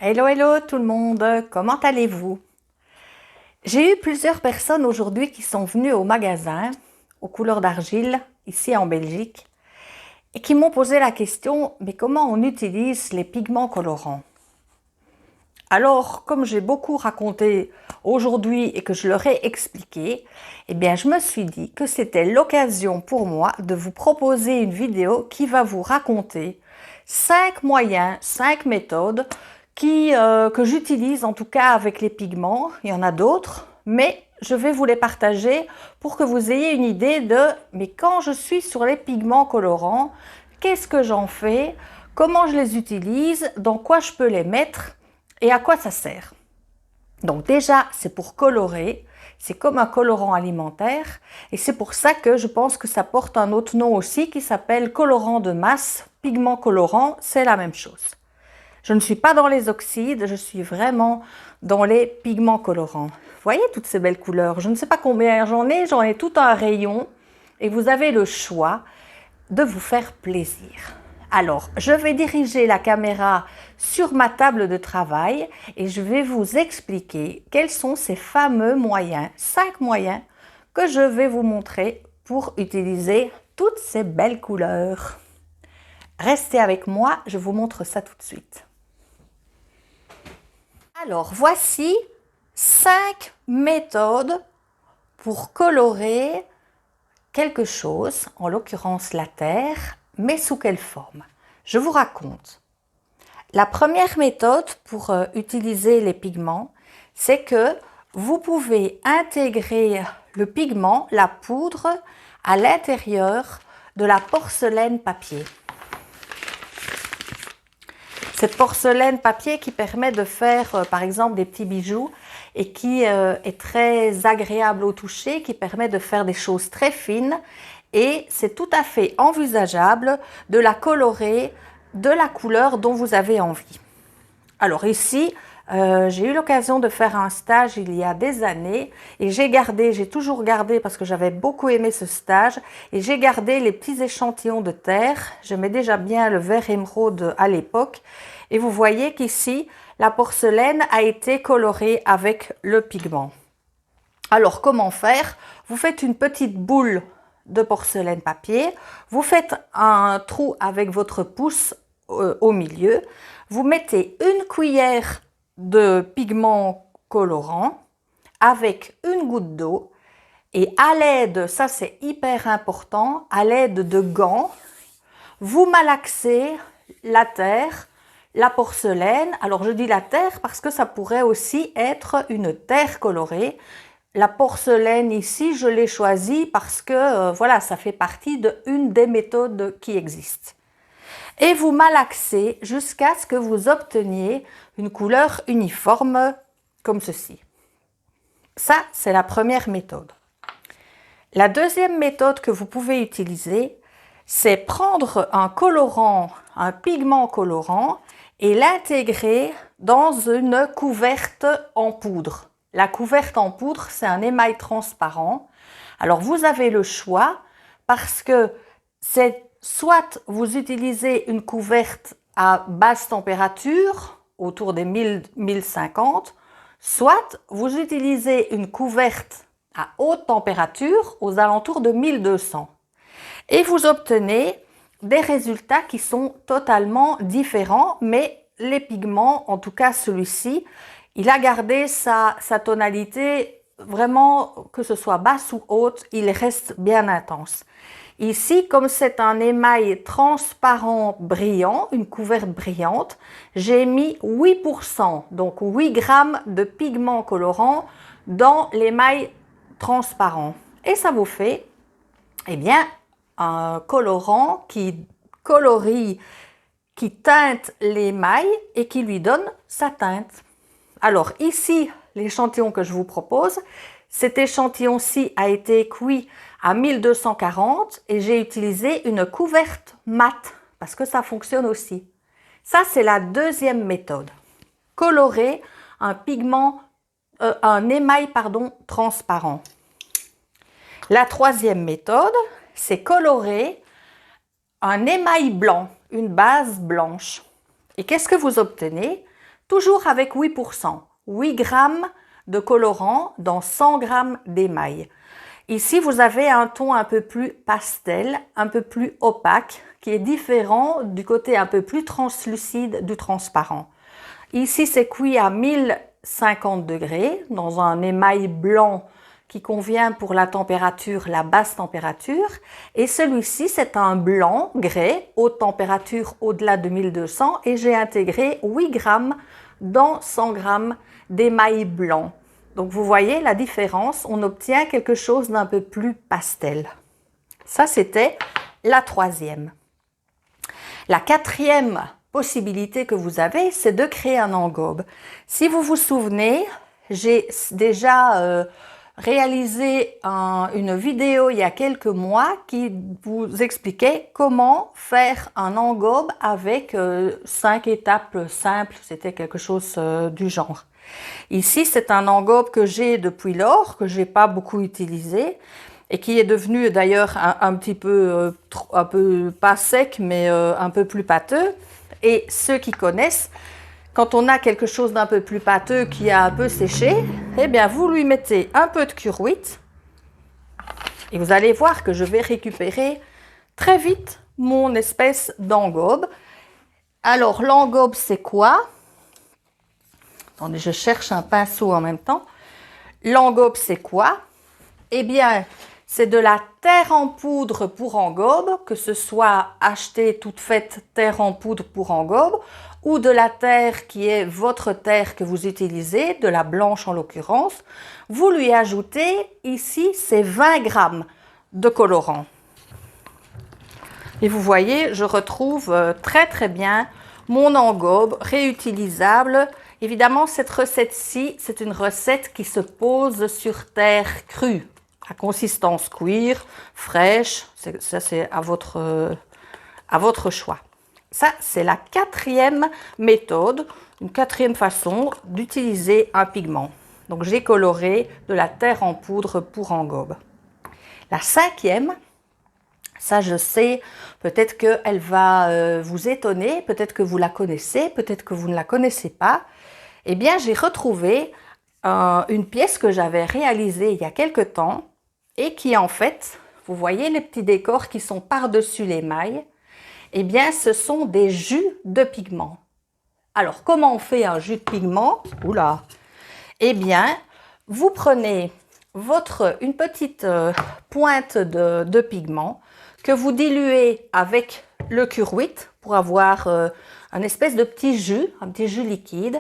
Hello, hello tout le monde, comment allez-vous? J'ai eu plusieurs personnes aujourd'hui qui sont venues au magasin, aux couleurs d'argile, ici en Belgique, et qui m'ont posé la question, mais comment on utilise les pigments colorants? Alors, comme j'ai beaucoup raconté aujourd'hui et que je leur ai expliqué, eh bien, je me suis dit que c'était l'occasion pour moi de vous proposer une vidéo qui va vous raconter 5 moyens, 5 méthodes que j'utilise en tout cas avec les pigments. Il y en a d'autres, mais je vais vous les partager pour que vous ayez une idée de mais quand je suis sur les pigments colorants, qu'est-ce que j'en fais, comment je les utilise, dans quoi je peux les mettre et à quoi ça sert. Donc déjà, c'est pour colorer, c'est comme un colorant alimentaire et c'est pour ça que je pense que ça porte un autre nom aussi qui s'appelle colorant de masse, pigment colorant, c'est la même chose. Je ne suis pas dans les oxydes, je suis vraiment dans les pigments colorants. Vous voyez toutes ces belles couleurs, je ne sais pas combien j'en ai tout un rayon et vous avez le choix de vous faire plaisir. Alors, je vais diriger la caméra sur ma table de travail et je vais vous expliquer quels sont ces fameux moyens, 5 moyens que je vais vous montrer pour utiliser toutes ces belles couleurs. Restez avec moi, je vous montre ça tout de suite. Alors, voici 5 méthodes pour colorer quelque chose, en l'occurrence la terre, mais sous quelle forme? Je vous raconte. La première méthode pour utiliser les pigments, c'est que vous pouvez intégrer le pigment, la poudre, à l'intérieur de la porcelaine papier. Cette porcelaine papier qui permet de faire par exemple des petits bijoux et qui est très agréable au toucher, qui permet de faire des choses très fines et c'est tout à fait envisageable de la colorer de la couleur dont vous avez envie. Alors ici, j'ai eu l'occasion de faire un stage il y a des années et j'ai toujours gardé parce que j'avais beaucoup aimé ce stage et j'ai gardé les petits échantillons de terre. J'aimais déjà bien le vert émeraude à l'époque et vous voyez qu'ici, la porcelaine a été colorée avec le pigment. Alors comment faire? Vous faites une petite boule de porcelaine papier, vous faites un trou avec votre pouce au milieu, vous mettez une cuillère de pigment colorant avec une goutte d'eau et à l'aide, ça c'est hyper important, à l'aide de gants, vous malaxez la terre, la porcelaine. Alors je dis la terre parce que ça pourrait aussi être une terre colorée. La porcelaine ici, je l'ai choisie parce que voilà, ça fait partie d'une des méthodes qui existent. Et vous malaxez jusqu'à ce que vous obteniez une couleur uniforme comme ceci. Ça, c'est la première méthode. La deuxième méthode que vous pouvez utiliser, c'est prendre un colorant, un pigment colorant et l'intégrer dans une couverte en poudre. La couverte en poudre, c'est un émail transparent. Alors vous avez le choix parce que c'est soit vous utilisez une couverte à basse température, autour des 1000-1050, soit vous utilisez une couverte à haute température, aux alentours de 1200. Et vous obtenez des résultats qui sont totalement différents, mais les pigments, en tout cas celui-ci, il a gardé sa tonalité, vraiment que ce soit basse ou haute, il reste bien intense. Ici, comme c'est un émail transparent brillant, une couverte brillante, j'ai mis 8%, donc 8 grammes de pigment colorant dans l'émail transparent. Et ça vous fait, eh bien, un colorant qui colorie, qui teinte l'émail et qui lui donne sa teinte. Alors ici, l'échantillon que je vous propose, cet échantillon-ci a été cuit à 1240 et j'ai utilisé une couverte mate parce que ça fonctionne aussi. Ça, c'est la deuxième méthode. Colorer un pigment, un émail transparent. La troisième méthode, c'est colorer un émail blanc, une base blanche. Et qu'est-ce que vous obtenez? toujours avec 8%, 8 grammes de colorant dans 100 grammes d'émail. Ici, vous avez un ton un peu plus pastel, un peu plus opaque, qui est différent du côté un peu plus translucide du transparent. Ici, c'est cuit à 1050 degrés dans un émail blanc qui convient pour la température, la basse température. Et celui-ci, c'est un blanc grès, haute température au-delà de 1200 et j'ai intégré 8 grammes dans 100 grammes d'émail blanc. Donc vous voyez la différence, on obtient quelque chose d'un peu plus pastel. Ça, c'était la troisième. La quatrième possibilité que vous avez, c'est de créer un engobe. Si vous vous souvenez, j'ai déjà réalisé une vidéo il y a quelques mois qui vous expliquait comment faire un engobe avec 5 étapes simples. C'était quelque chose du genre. Ici, c'est un engobe que j'ai depuis lors, que j'ai pas beaucoup utilisé et qui est devenu d'ailleurs un petit peu, un peu pas sec, mais un peu plus pâteux. Et ceux qui connaissent, quand on a quelque chose d'un peu plus pâteux qui a un peu séché, eh bien vous lui mettez un peu de cuir-huit et vous allez voir que je vais récupérer très vite mon espèce d'engobe. Alors l'engobe, c'est quoi? Attendez, je cherche un pinceau en même temps. L'engobe, c'est quoi? Eh bien, c'est de la terre en poudre pour engobe, que ce soit acheter toute faite terre en poudre pour engobe, ou de la terre qui est votre terre que vous utilisez, de la blanche en l'occurrence. Vous lui ajoutez ici, c'est 20 grammes de colorant. Et vous voyez, je retrouve très très bien mon engobe réutilisable. Évidemment, cette recette-ci, c'est une recette qui se pose sur terre crue, à consistance cuir, fraîche, ça c'est à votre choix. Ça, c'est la quatrième méthode, une quatrième façon d'utiliser un pigment. Donc, j'ai coloré de la terre en poudre pour engobe. La cinquième, ça je sais, peut-être qu'elle va vous étonner, peut-être que vous la connaissez, peut-être que vous ne la connaissez pas. Eh bien, j'ai retrouvé une pièce que j'avais réalisée il y a quelque temps et qui en fait, vous voyez les petits décors qui sont par-dessus l'émail, eh bien, ce sont des jus de pigment. Alors, comment on fait un jus de pigment? Oula! Eh bien, vous prenez une petite pointe de pigment que vous diluez avec le cuir-huit pour avoir un espèce de petit jus liquide.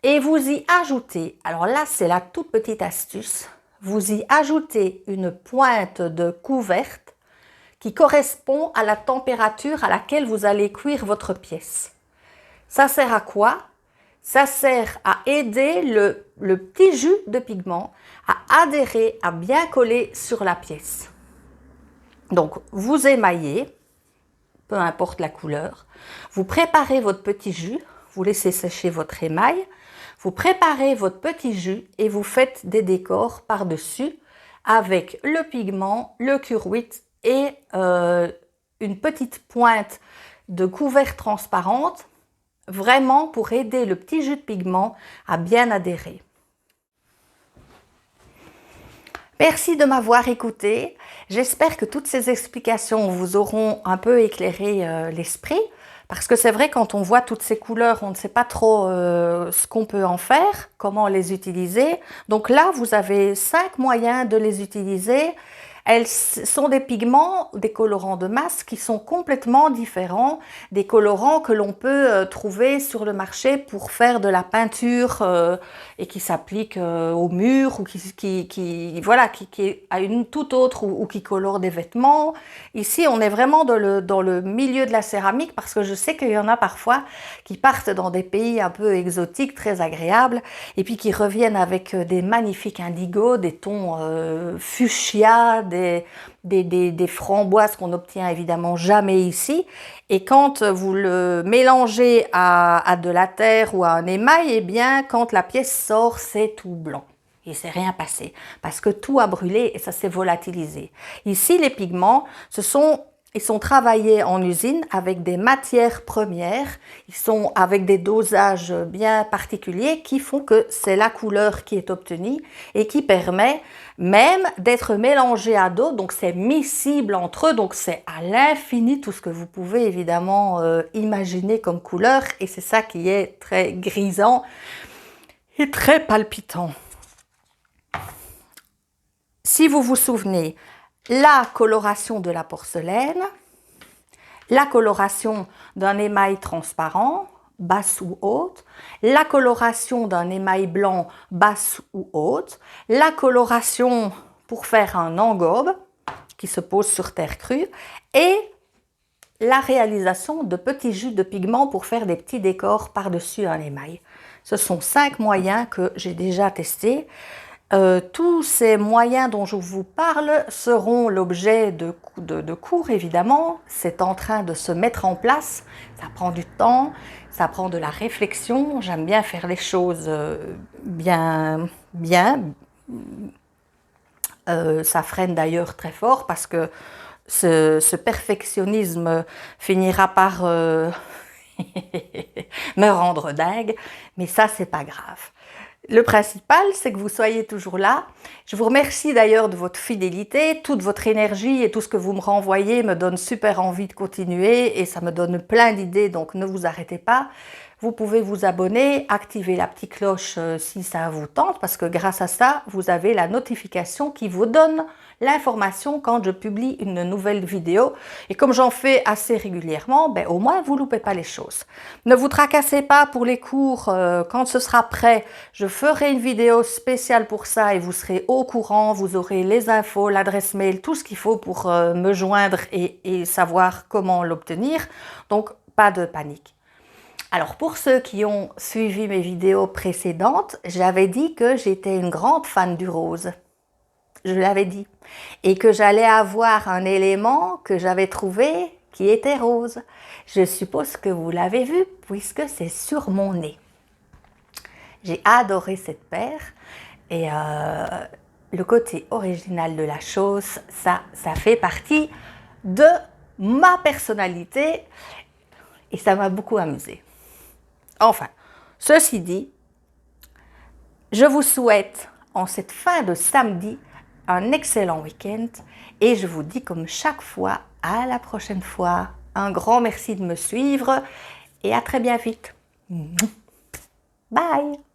Et vous y ajoutez, alors là c'est la toute petite astuce, vous y ajoutez une pointe de couverte qui correspond à la température à laquelle vous allez cuire votre pièce. Ça sert à quoi? Ça sert à aider le petit jus de pigment à adhérer, à bien coller sur la pièce. Donc vous émaillez, peu importe la couleur, vous préparez votre petit jus, vous laissez sécher votre émail, vous préparez votre petit jus et vous faites des décors par-dessus avec le pigment, le cuir-huit et une petite pointe de couvert transparente, vraiment pour aider le petit jus de pigment à bien adhérer. Merci de m'avoir écouté. J'espère que toutes ces explications vous auront un peu éclairé l'esprit. Parce que c'est vrai, quand on voit toutes ces couleurs, on ne sait pas trop ce qu'on peut en faire, comment les utiliser. Donc là, vous avez 5 moyens de les utiliser. Elles sont des pigments, des colorants de masse qui sont complètement différents des colorants que l'on peut trouver sur le marché pour faire de la peinture et qui s'appliquent au mur ou qui a une toute autre ou qui colore des vêtements. Ici, on est vraiment dans le milieu de la céramique parce que je sais qu'il y en a parfois qui partent dans des pays un peu exotiques, très agréables, et puis qui reviennent avec des magnifiques indigos, des tons fuchsia, des framboises qu'on n'obtient évidemment jamais ici. Et quand vous le mélangez à de la terre ou à un émail, eh bien, quand la pièce sort, c'est tout blanc. Il ne s'est rien passé parce que tout a brûlé et ça s'est volatilisé. Ici, les pigments, ce sont ils sont travaillés en usine avec des matières premières. Ils sont avec des dosages bien particuliers qui font que c'est la couleur qui est obtenue et qui permet même d'être mélangé à d'autres. Donc c'est miscible entre eux. Donc c'est à l'infini tout ce que vous pouvez évidemment imaginer comme couleur. Et c'est ça qui est très grisant et très palpitant. Si vous vous souvenez, la coloration de la porcelaine, la coloration d'un émail transparent, basse ou haute, la coloration d'un émail blanc, basse ou haute, la coloration pour faire un engobe qui se pose sur terre crue et la réalisation de petits jus de pigments pour faire des petits décors par-dessus un émail. Ce sont 5 moyens que j'ai déjà testés. Tous ces moyens dont je vous parle seront l'objet de cours, évidemment. C'est en train de se mettre en place. Ça prend du temps, ça prend de la réflexion. J'aime bien faire les choses bien. Ça freine d'ailleurs très fort parce que ce perfectionnisme finira par me rendre dingue. Mais ça, c'est pas grave. Le principal, c'est que vous soyez toujours là. Je vous remercie d'ailleurs de votre fidélité, toute votre énergie et tout ce que vous me renvoyez me donne super envie de continuer et ça me donne plein d'idées, donc ne vous arrêtez pas. Vous pouvez vous abonner, activer la petite cloche si ça vous tente, parce que grâce à ça, vous avez la notification qui vous donne l'information quand je publie une nouvelle vidéo. Et comme j'en fais assez régulièrement, ben, au moins vous ne loupez pas les choses. Ne vous tracassez pas pour les cours. Quand ce sera prêt, je ferai une vidéo spéciale pour ça et vous serez au courant. Vous aurez les infos, l'adresse mail, tout ce qu'il faut pour me joindre et savoir comment l'obtenir. Donc, pas de panique. Alors, pour ceux qui ont suivi mes vidéos précédentes, j'avais dit que j'étais une grande fan du rose. Je l'avais dit. Et que j'allais avoir un élément que j'avais trouvé qui était rose. Je suppose que vous l'avez vu puisque c'est sur mon nez. J'ai adoré cette paire et le côté original de la chose, ça fait partie de ma personnalité et ça m'a beaucoup amusée. Enfin, ceci dit, je vous souhaite en cette fin de samedi un excellent week-end et je vous dis comme chaque fois, à la prochaine fois. Un grand merci de me suivre et à très bien vite. Bye!